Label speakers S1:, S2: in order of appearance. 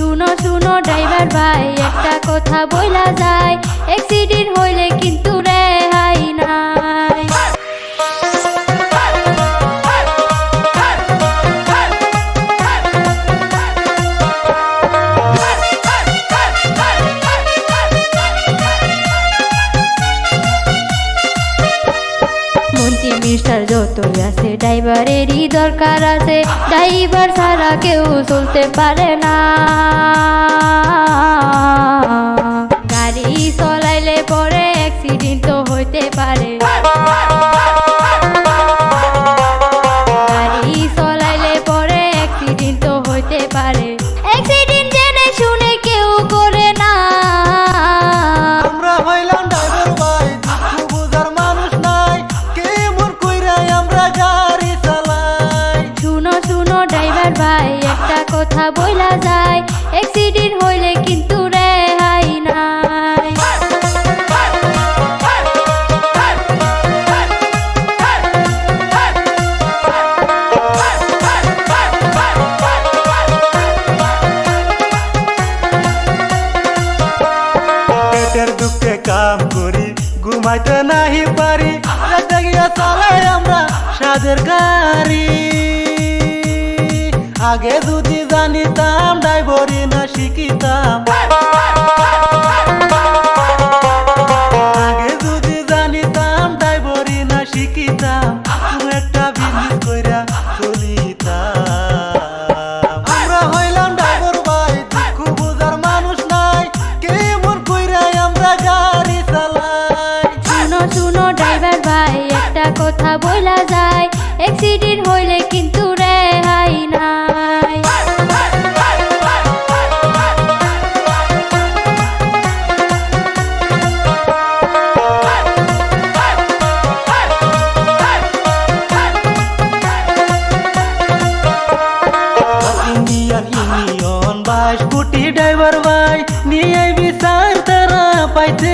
S1: শুনো শুনো ড্রাইভার ভাই, একটা কথা বইলা যায়, অ্যাক্সিডেন্ট হইলে কিন্তু রেহাই নাই। মন্ত্রী মিস্টার যতই আছে ড্রাইভারেরই দরকার আছে, ড্রাইভার ছাড়া কেউ চলতে পারে না। গাড়ি চলাইলে পরে অ্যাক্সিডেন্ট তো হইতে পারে, গাড়ি চলাইলে পরে অ্যাক্সিডেন্ট তো হইতে পারে। অ্যাক্সিডেন্ট জেনে শুনে কেউ করে না।
S2: আমরা হইলাম ড্রাইভার ভাই, দুঃখ বুঝার মানুষ নাই, কেমন কইরা আমরা গাড়ি চালাই।
S1: শুনো শুনো ড্রাইভার ভাই, একটা কথা বইলা যায়, অ্যাক্সিডেন্ট হইলে কিন্তু রেহাই নাই।
S2: পেটের দুঃখে কাম করি, ঘুমাইতে নাহি পারি, রাতে গিয়া চালাই আমরা সাদের গাড়ি। আগে যদি জানিতাম ড্রাইভারি না শিখিতাম, আগে যদি জানিতাম ড্রাইভারি না শিখিতাম, কোনো একটা বিজনেস কইরা চলিতাম। আমরা হইলাম ড্রাইভার ভাই, দুঃখ বুঝার মানুষ নাই, কেমন কইরা আমরা গাড়ি চালাই।
S1: শুনো শুনো ড্রাইভার ভাই, একটা কথা বইলা যায়, অ্যাক্সিডেন্ট হইলে কিন্তু রেহাই নাই।
S2: ইন্ডিয়ান ইউনিয়ন 22 কোটি ড্রাইভার ভাই, নিয়ে বিচার তারা পাইতে